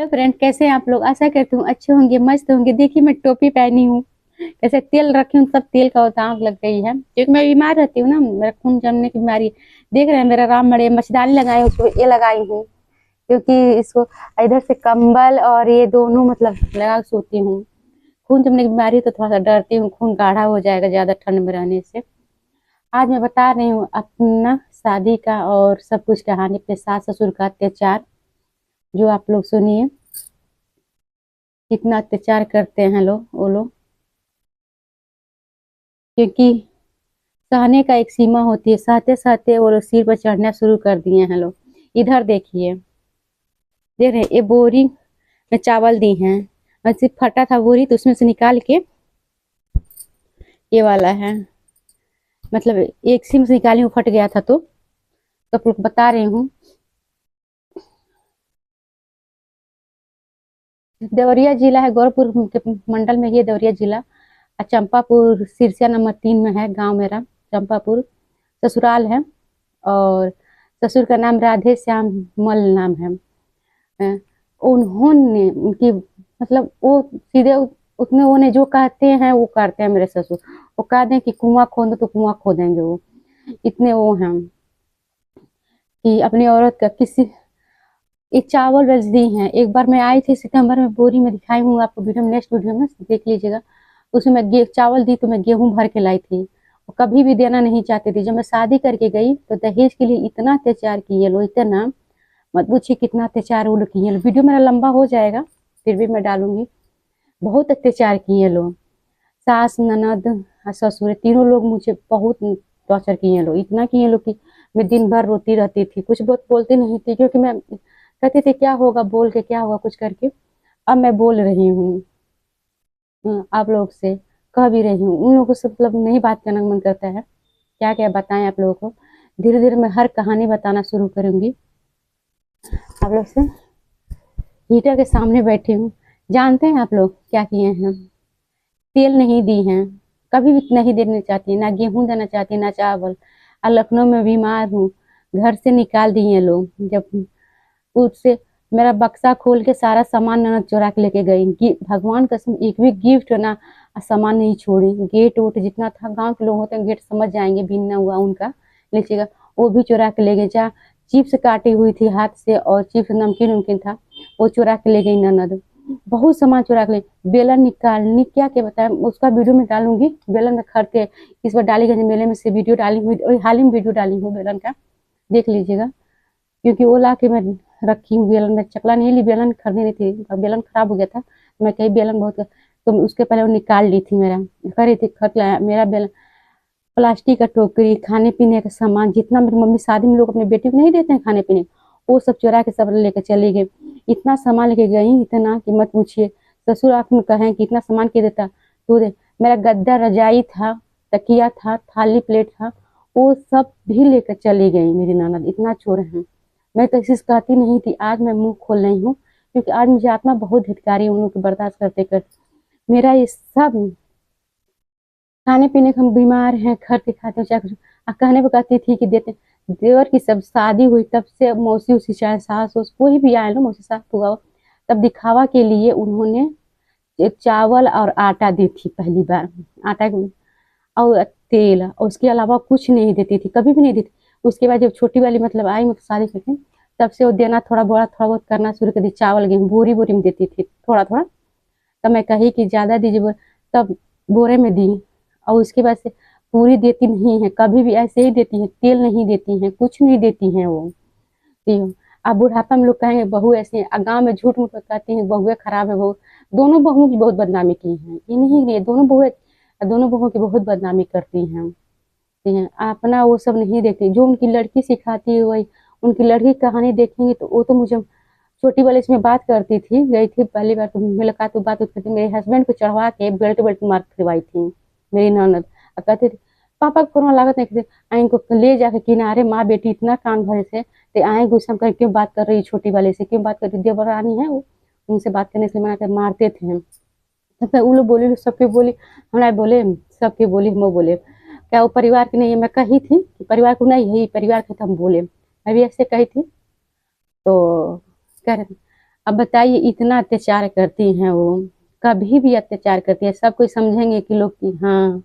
Hello friend, कैसे हैं आप लोग। आशा करती हूँ अच्छे होंगे, मस्त होंगे। देखिए मैं टोपी पहनी हूँ, कैसे तेल रखी हूँ, सब तेल का होता आग लग गई है क्योंकि मैं बीमार रहती हूँ ना, मेरा खून जमने की बीमारी। देख रहे हैं मेरा राम मड़े मच्छरदानी लगाई हूँ, उसको ये लगाई हूँ क्योंकि इसको इधर से कंबल और ये दोनों मतलब लगा के सोती हूँ। खून जमने की बीमारी तो थोड़ा सा डरती हूँ, खून गाढ़ा हो जाएगा ज्यादा ठंड में रहने से। आज मैं बता रही हूँ अपना शादी का और सब कुछ कहानी, अपने सास ससुर का अत्याचार, जो आप लोग सुनिए। कितना अत्याचार करते हैं लोग, वो लोग, क्योंकि सहने का एक सीमा होती है। सहते सहते वो लोग सिर पर चढ़ना शुरू कर दिए हैं लोग। इधर देखिए, देख रहे हैं, ये बोरी में चावल दी हैं, और सिर्फ फटा था बोरी तो उसमें से निकाल के ये वाला है, मतलब एक सिम से निकाली हूँ, फट गया था तो आप लोग बता रही हूँ। देवरिया जिला है, गोरखपुर के मंडल में ये देवरिया जिला। और चंपापुर सिरसिया नंबर 3 में है गांव मेरा, चंपापुर ससुराल है। और ससुर का नाम राधे श्याम मल नाम है। अ, उन्होंने उनकी मतलब वो सीधे उतने उन्हें जो कहते हैं वो करते हैं मेरे ससुर। वो कह दें कि कुआं खोदो तो कुआं खोदेंगे वो, इतने वो हैं कि अपनी औरत का किसी। ये चावल बेच दी हैं। एक बार मैं आई थी सितंबर में, बोरी में दिखाई हूँ आपको वीडियो में, नेक्स्ट वीडियो में देख लीजिएगा। उसमें मैं चावल दी तो मैं गेहूं भर के लाई थी। वो कभी भी देना नहीं चाहती थी। जब मैं शादी करके गई तो दहेज के लिए इतना अत्याचार किए लोग, इतना मत पूछिए कितना अत्याचार वो लोग किए। वीडियो मेरा लंबा हो जाएगा, फिर भी मैं डालूंगी। बहुत अत्याचार किए लोग, सास ननद और ससुर तीनों लोग मुझे बहुत टॉर्चर किए लोग। इतना किए लोग कि मैं दिन भर रोती रहती थी, कुछ बहुत बोलती नहीं थी क्योंकि मैं कहती थी क्या होगा बोल के, क्या होगा कुछ करके। अब मैं बोल रही हूँ आप लोग से, कह भी रही हूँ। उन लोगों से मतलब नहीं बात करने का मन करता है, क्या क्या बताएं आप लोगों को। धीरे धीरे मैं हर कहानी बताना शुरू करूंगी आप लोग से। हीटर के सामने बैठी हूँ। जानते हैं आप लोग क्या किए हैं, तेल नहीं दी हैं, कभी भी नहीं देना चाहती, ना गेहूं देना चाहती ना चावल। और लखनऊ में बीमार हूँ, घर से निकाल दिए लोग। जब उससे मेरा बक्सा खोल के सारा सामान ननद चुरा के लेके गई। भगवान कसम एक भी गिफ्ट ना सामान नहीं छोड़ी। गेट वोट जितना था, गांव के लोग होते हैं गेट समझ जाएंगे, बीनना हुआ उनका लीजिएगा, वो भी चुरा के ले गए। जहाँ चिप्स काटी हुई थी हाथ से और चिप्स नमकीन उमकीन था, वो चुरा के ले गई ननद। बहुत सामान चुरा के ले। बेलन निकालनी क्या क्या बताया, उसका वीडियो में डालूंगी। बेलन में खड़ के इस बार डालीगंज मेले में से वीडियो डाली हुई, हाल ही में वीडियो डाली हूँ बेलन का, देख लीजिएगा। क्योंकि वो ला के मैं रखी हूँ बेलन में, चकला नहीं ली, बेलन खरीदी नहीं थी, बेलन खराब हो गया था। मैं कही बेलन बहुत, तो उसके पहले वो निकाल ली थी मेरा, कह रही थी खत लाया मेरा बेलन। प्लास्टिक का टोकरी, खाने पीने का सामान जितना मेरी मम्मी शादी में लोग अपने बेटी को नहीं देते हैं खाने पीने, वो सब चुरा के सब लेकर चली गई। इतना सामान लेके गई, इतना कि मत पूछिए। ससुर आंख में कहें कि इतना सामान के देता तो दे। मेरा गद्दा रजाई था, तकिया था, थाली प्लेट था, वो सब भी लेकर चली गई मेरी ननद। इतना चोर है। मैं तो ऐसी कहती नहीं थी, आज मैं मुंह खोल रही हूँ क्योंकि आज मुझे आत्मा बहुत धिक्कारी उन लोग को बर्दाश्त करते करते। मेरा ये सब खाने पीने का हम बीमार हैं, खाते खाते चाहे कुछ कहने पर कहती थी कि देते। देवर की सब शादी हुई तब से मौसी उसी चाहे सास उस कोई भी आए लो, मौसी सास हुआ, तब दिखावा के लिए उन्होंने चावल और आटा दी थी पहली बार। आटा और तेल, और उसके अलावा कुछ नहीं देती थी, कभी भी नहीं देती। उसके बाद जब छोटी वाली मतलब आई मतलब शादी करके, तब से वो देना थोड़ा बहुत करना शुरू कर दी। चावल गेहूँ बोरी बोरी में देती थी, थोड़ा थोड़ा। तब मैं कही कि ज्यादा दीजिए तब बोरे में दी। और उसके बाद से पूरी देती नहीं है, कभी भी ऐसे ही देती है, तेल नहीं देती है, कुछ नहीं देती है वो। अब बुढ़ापा में लोग कहेंगे बहू ऐसी है, गाँव में झूठ मूठ कहती है बहुएं खराब है बहू। दोनों बहुओं की बहुत बदनामी की है, ये नहीं दोनों बहुओं की बहुत बदनामी करती हैं। ठीक है, अपना वो सब नहीं देखती, जो उनकी लड़की सिखाती है वही। उनकी लड़की की कहानी देखेंगे तो वो तो मुझे छोटी वाली इसमें बात करती थी, गई थी पहली बार तो मुलाकात तो बात करती, मेरे हस्बैंड को चढ़वा के बेल्ट बेल्ट मार करवाई थी मेरी ननद। और कहती थी पापा को कोरोना लागत नहीं, आई को ले जाके किनारे, माँ बेटी इतना कान भरे से ते आए गुस्सा कर क्यों बात कर रही छोटी वाले से, क्यों बात करती, देवरानी है वो, उनसे बात करने से मना कर मारते थे। तब तक वो लोग बोले, सबके बोली, हमारे बोले, सबके बोली, हम बोले क्या वो परिवार की नहीं है। मैं कही थी कि परिवार को नहीं है, परिवार के तो हम बोले, मैं भी ऐसे कही थी। तो कह रहे अब बताइए इतना अत्याचार करती हैं वो, कभी भी अत्याचार करती है। सब कोई समझेंगे कि लोग कि हाँ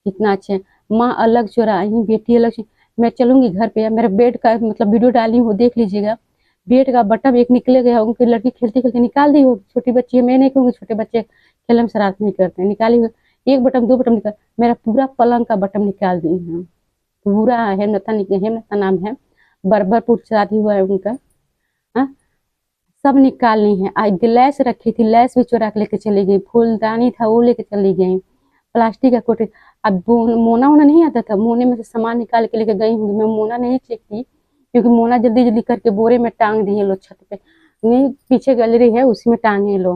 कितना अच्छे हैं। माँ अलग चुराई, बेटी अलग मैं चलूंगी घर पे, या मेरा बेड का मतलब वीडियो डाली हूँ, देख लीजिएगा। बेड का बटन एक निकले गया, उनकी लड़की खेलते खेलते निकाल दी हो, छोटी बच्ची है, मैं नहीं कहूँगी छोटे बच्चे खेलने में शरारत नहीं करते, निकाली हुई एक बटन दो बटन निकाल, मेरा पूरा पलंग का बटन निकाल दी है पूरा। हेमलता नाम है, बरबरपुर शादी हुआ है उनका। हाँ, सब निकालनी है। आज लैस रखी थी, लैस भी चुरा के लेके चली गई, फूलदानी था वो लेके चली गई, प्लास्टिक का कोटे। अब मोना वोना नहीं आता था, मोने में से सामान निकाल के लेके गई होंगी, मैं मोना नहीं चेक की क्योंकि मोना जल्दी जल्दी करके बोरे में टांग दिए लोग छत पे, नहीं पीछे गैलरी है उसी में टांगे लो।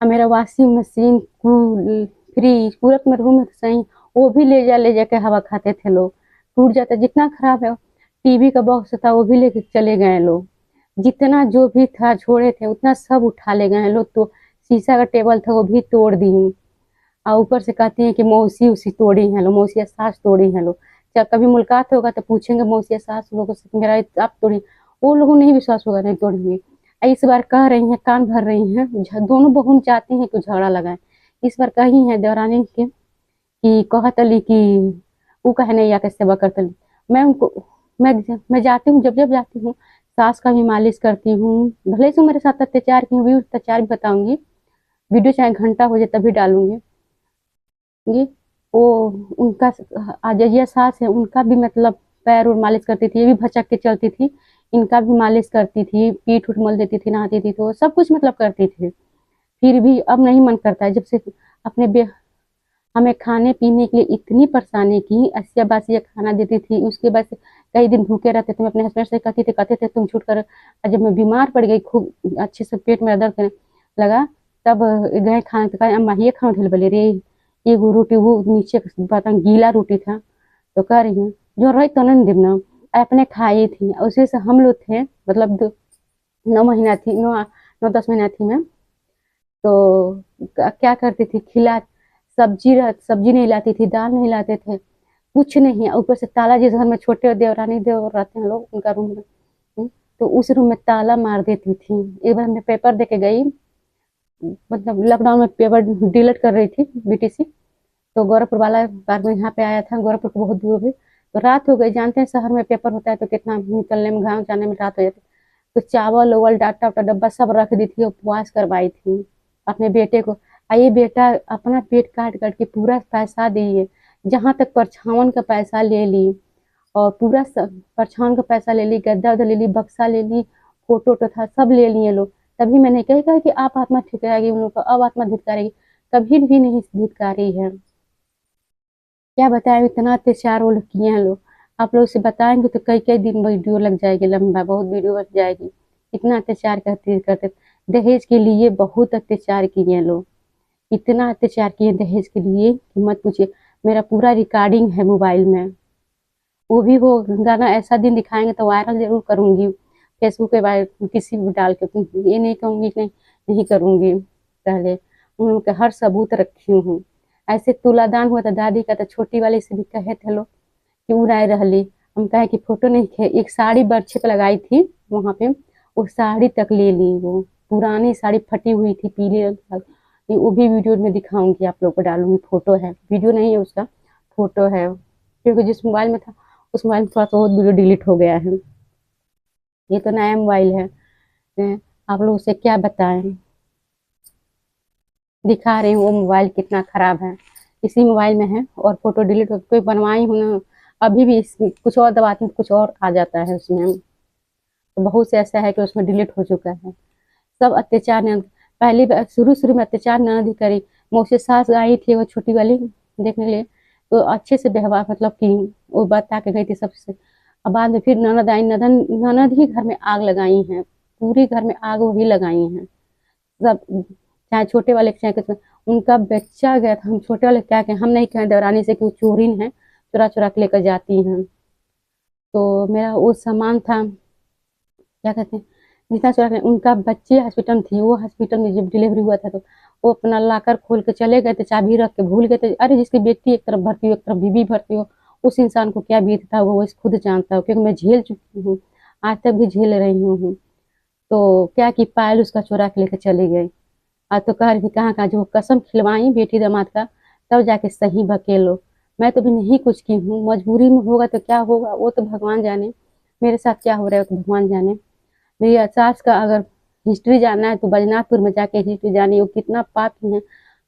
अब मेरा वॉशिंग मशीन, कूल, फ्रिज पूरा मेरे रूम में तो सही, वो भी ले जाके हवा खाते थे लोग, टूट जाता जितना खराब है। टीवी का बॉक्स था वो भी लेके चले गए लोग, जितना जो भी था छोड़े थे उतना सब उठा ले गए लोग। तो शीशा का टेबल था वो भी तोड़ दी, और ऊपर से कहती हैं कि मौसी उसी तोड़ी हैं लोग, मौसी सास तोड़ी हैं लोग। जब कभी मुलाकात होगा तो पूछेंगे मौसी सास लोगों से मेरा आप तोड़ी, वो लोगों को नहीं विश्वास होगा नहीं तोड़ेंगे। इस बार कह रही हैं, कान भर रही हैं, दोनों बहन चाहती हैं कि झगड़ा लगाए। इस बार कही है देवरानी के कि कहतली कि वो कहे नहीं या के सेवा करतली। मैं उनको मैं जाती हूँ, जब जब जाती हूँ सास का भी मालिश करती हूँ, भले से मेरे साथ अत्याचार की हुई अत्याचार भी बताऊंगी, वीडियो चाहे घंटा हो जाए तभी डालूंगी। ये वो उनका अजय सास है, उनका भी मतलब पैर और मालिश करती थी, ये भी भचक के चलती थी, इनका भी मालिश करती थी, पीठ उठ मल देती थी, नहाती थी, तो सब कुछ मतलब करती थी। फिर भी अब नहीं मन करता है, जब से अपने हमें खाने पीने के लिए इतनी परेशानी की, असिया बासिया खाना देती थी, उसके बाद से कई दिन भूखे रहते थे। मैं अपने हस्बैंड से कहते थे तुम छूट कर, जब मैं बीमार पड़ गई खूब अच्छे से पेट में दर्द करने लगा, तब गए खाना तो कहा अम्मा ये खाना बोले रे, ये रोटी वो नीचे पता गीला रोटी था, तो कह रही हूँ जो रही तो नहीं दिमना अपने खाई थी। उसी से हम लोग थे मतलब 9 महीना थी, 9 10 महीना थी मैं, तो क्या करती थी खिला, सब्जी नहीं लाती थी, दाल नहीं लाते थे, कुछ नहीं। ऊपर से ताला, जिस घर में छोटे देवरानी देवर रहते हैं लोग उनका रूम में, तो उस रूम में ताला मार देती थी। एक बार मैं पेपर दे के गई, मतलब लॉकडाउन में पेपर डिलीट कर रही थी बीटीसी, तो गोरखपुर वाला बार में यहाँ पे आया था, गोरखपुर को बहुत दूर भी, तो रात हो गई, जानते हैं शहर में पेपर होता है तो कितना निकलने में गाँव जाने में रात हो जाती, तो चावल ओवल डाटा वाटा डब्बा सब रख दी थी, उपवास करवाई थी अपने बेटे को। आइए बेटा अपना पेट काट काट के पूरा पैसा दिए, जहाँ तक परछावन का पैसा ले ली, और पूरा परछावन का पैसा ले ली, गद्दा उद्दा ले ली, बक्सा ले ली, फोटो वोटो था सब ले लिए लोग। तभी मैंने कहा कि आप आत्मा ठिकराएगी उन लोग को, अब आत्मा धिक्कारेगी, कभी भी नहीं धिक्कारी है। क्या बताएं इतना अत्याचार वो लोग किए हैं लोग, आप लोग से बताएंगे तो कई कई दिन वीडियो लग जाएगी, लंबा बहुत वीडियो बन जाएगी। इतना अत्याचार करते करते दहेज के लिए बहुत अत्याचार किए हैं लोग, इतना अत्याचार किए दहेज के लिए कि मत पूछिए। मेरा पूरा रिकॉर्डिंग है मोबाइल में, वो भी वो गाना ऐसा दिन दिखाएंगे तो वायरल जरूर करूंगी, फेसबुक पे किसी भी डाल के, ये नहीं कहूंगी कि नहीं करूंगी, पहले उन लोग के हर सबूत रखी हूँ। ऐसे तुलादान हुआ था दादी का, तो छोटी वाली से भी कहे थे लोग कि उड़ाए रहली, हम कहे कि फोटो नहीं खे, एक साड़ी बर्छे पे लगाई थी वहां पे, वो साड़ी तक ले ली, वो पुरानी साड़ी फटी हुई थी पीले रंग की, वो भी वीडियो में दिखाऊंगी, आप लोग को डालूंगी, फोटो है, वीडियो नहीं है उसका, फोटो है, क्योंकि जिस मोबाइल में था उस मोबाइल में थोड़ा सा बहुत वीडियो डिलीट हो गया है, ये तो नया मोबाइल है। आप लोग उसे क्या बताएं, दिखा रही हूँ वो मोबाइल कितना खराब है, इसी मोबाइल में है, और फोटो डिलीट हो कोई बनवाई हूँ ना, अभी भी इसमें कुछ और दबाती हूँ कुछ और आ जाता है उसमें, तो बहुत से ऐसा है कि उसमें डिलीट हो चुका है। सब अत्याचार ने पहले शुरू शुरू में अत्याचार ननद ही करी, मौसी सास आई थी वो छोटी वाली देखने के लिए, तो अच्छे से व्यवहार मतलब की वो बता के गई थी सबसे। अब बाद में फिर ननद आई, ननद ही घर में आग लगाई हैं, पूरी घर में आग वही लगाई हैं सब, चाहे छोटे वाले चाहे कुछ, उनका बच्चा गया था, हम छोटे वाले क्या कहें, हम नहीं कहें देवरानी से कि वो चोरिन है, चुरा चुरा के लेकर जाती हैं। तो मेरा वो सामान था, क्या कहते हैं, जितना चुरा के उनका बच्चे हॉस्पिटल में थी, वो हॉस्पिटल में जब डिलीवरी हुआ था तो वो अपना लाकर खोल के चले गए थे, चाबी रख के भूल गए थे। अरे जिसकी बेटी एक तरफ भर्ती हो एक तरफ बीबी भर्ती हो, उस इंसान को क्या बीतता होगा वो खुद जानता हो, क्योंकि मैं झेल चुकी हूँ, आज तक भी झेल रही हूँ। तो क्या कि पायल उसका चुरा के लेके चली गई। तो कह रही थी कहाँ कहाँ, जो कसम खिलवाई बेटी दामाद का, तब जाके सही भकेलो। मैं तो भी नहीं कुछ की हूँ, मजबूरी में होगा तो क्या होगा वो तो भगवान जाने, मेरे साथ क्या हो रहा है वो तो भगवान जाने। मेरी सास का अगर हिस्ट्री जानना है तो बजनाथपुर में जाके हिस्ट्री जानिए, वो कितना पापी है।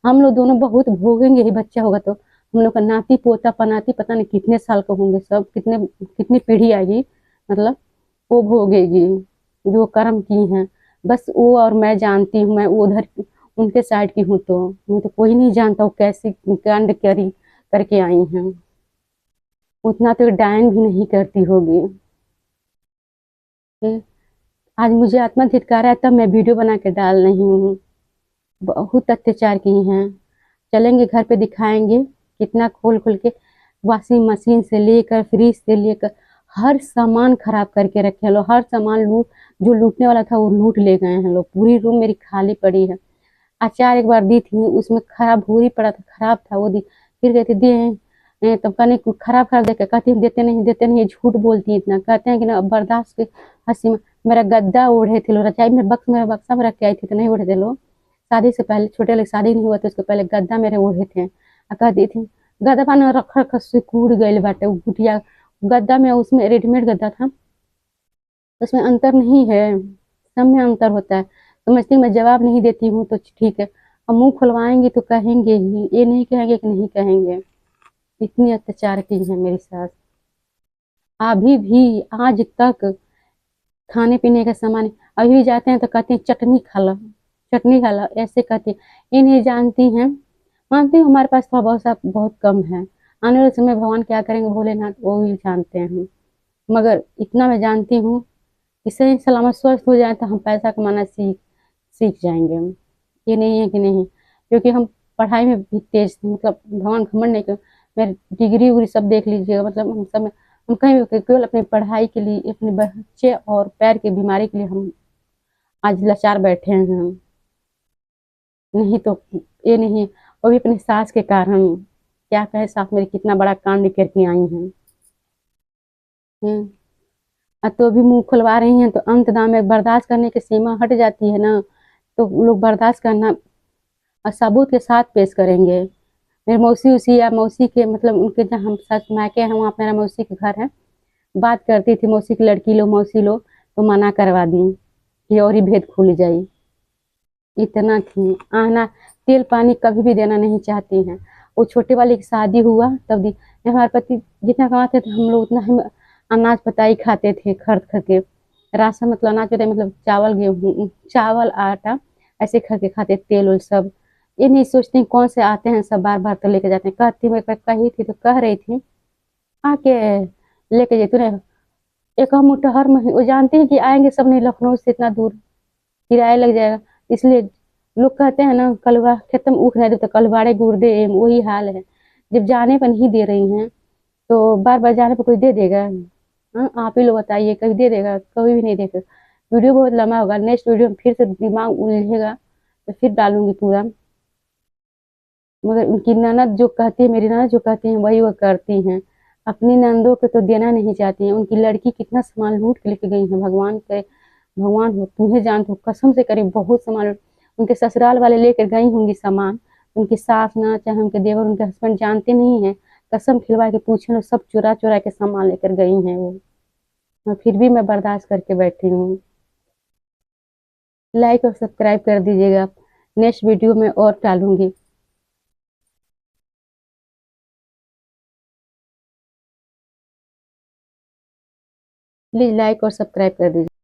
हम लोग दोनों बहुत भोगेंगे, ही बच्चा होगा तो हम लोग का नाती पोता पनाती पता नहीं कितने साल का होंगे, सब कितने कितनी पीढ़ी आएगी, मतलब वो भोगेगी जो कर्म की हैं। बस वो और मैं जानती हूँ, मैं उधर उनके साइड की हूँ, तो नहीं तो कोई नहीं जानता वो कैसी कांड करी करके आई हैं। उतना तो डायन भी नहीं करती होगी। आज मुझे आत्मा धिक्कार है तब मैं वीडियो बना के डाल रही हूँ। बहुत अत्याचार की हैं। चलेंगे घर पे दिखाएंगे कितना खोल खोल के, वॉशिंग मशीन से लेकर फ्रिज से लेकर हर सामान खराब करके रखे हैं लोग। हर सामान लूट, जो लूटने वाला था वो लूट ले गए हैं लोग। पूरी रूम मेरी खाली पड़ी है। अचार एक बार दी थी, उसमें खराब भूरी पड़ा था, खराब था, वो दी। फिर कहती दिए, तब कहने खराब खराब देकर कहती हैं, देते नहीं देते नहीं, झूठ बोलती है इतना। कहते हैं कि ना अब बर्दाश्त के हंसी में। मेरा गद्दा ओढ़े थे लोग, रजाई में मेरा बक्सा में रख के आई थी तो नहीं ओढ़े थे लोग। शादी से पहले, छोटे वाले शादी नहीं हुआ तो उसके पहले गद्दा मेरे ओढ़े थे। कहती थी गद्दा पाना रख रख सिकुड़ गए बाटे वो गुटिया। गद्दा में उसमें रेडीमेड गद्दा था, उसमें अंतर नहीं है, सब में अंतर होता है। समझती मैं जवाब नहीं देती हूँ तो ठीक है। अब मुंह खुलवाएंगे तो कहेंगे ही, ये नहीं कहेंगे कि नहीं कहेंगे। इतनी अत्याचार की है मेरी सास। अभी भी आज तक खाने पीने का सामान, अभी भी जाते हैं तो कहती हैं चटनी खा लो, चटनी खा लो, ऐसे कहती हैं। ये नहीं जानती हैं, मानती हूँ हमारे पास थोड़ा बहुत सा बहुत कम है। आने वाले समय भगवान क्या करेंगे भोलेनाथ वो ही जानते हैं। मगर इतना मैं जानती हूँ कि सही सलामत स्वस्थ हो जाए तो हम पैसा कमाना सीख सीख जाएंगे हम। ये नहीं है कि नहीं, क्योंकि हम पढ़ाई में भी तेज थे, मतलब भगवान घमंड नहीं कर। मेरे डिग्री उग्री सब देख लीजिएगा, मतलब हम सब, हम कहीं भी केवल अपनी पढ़ाई के लिए, अपने बच्चे और पैर की बीमारी के लिए हम आज लाचार बैठे हैं हम। नहीं तो ये नहीं, वो भी अपनी सास के कारण। क्या कहे सास मेरी कितना बड़ा कांड करके आई हैं। हम्म। तो भी मुंह खुलवा रही हैं तो अंत दाम में बर्दाश्त करने की सीमा हट जाती है ना, तो लोग बर्दाश्त करना और सबूत के साथ पेश करेंगे। मेरी मौसी उसी या मौसी के, मतलब उनके जहाँ हम सच मायके हैं वहाँ मेरा मौसी के घर है। बात करती थी मौसी की लड़की लो मौसी लो, तो मना करवा दी कि और ही भेद खुल जाई। इतना थी आना, तेल पानी कभी भी देना नहीं चाहती हैं। वो छोटे वाली की शादी हुआ तब दी। हमारे पति जितना कमाते थे हम लोग उतना हम अनाज पताई खाते थे, खरीद खरीद के। राशन मतलब अनाज पताई मतलब चावल गेहूँ चावल आटा ऐसे खरीद के खाते, तेल उल सब। ये नहीं सोचते कौन से आते हैं सब बार बार तो लेके जाते हैं। कहती मैं कही थी तो कह रही थी आके लेके जाती ना। एक हम हर महीने, वो जानते हैं कि आएंगे सब नहीं, लखनऊ से इतना दूर किराया लग जाएगा। इसलिए लोग कहते हैं ना कलवा खेतम ऊख नहीं दे तो कलवाड़े गुर्दे एम, वही हाल है। जब जाने पर नहीं दे रही हैं तो बार बार जाने पर कोई दे देगा? हाँ आप ही लोग बताइए, कभी दे देगा? कभी भी नहीं देगा। वीडियो बहुत लंबा होगा, नेक्स्ट वीडियो में फिर से दिमाग उलझेगा तो फिर डालूंगी पूरा। मगर उनकी ननद जो कहती है, मेरी ननद जो कहती है वही वो करती हैं। अपनी नंदों को तो देना नहीं चाहती हैं। उनकी लड़की कितना सामान लूट के लेके गई है, भगवान के, भगवान हो तुम्हें जान तो कसम से करे बहुत सामान उनके ससुराल वाले लेकर गई होंगी सामान। उनकी सास ना चाहे उनके देवर उनके हस्बैंड जानते नहीं है, कसम खिलवा के पूछे लो, सब चुरा चुरा के सामान लेकर गई हैं वो। और फिर भी मैं बर्दाश्त करके बैठी हूँ। लाइक और सब्सक्राइब कर दीजिएगा, नेक्स्ट वीडियो में और डालूंगी। प्लीज लाइक और सब्सक्राइब कर दीजिए।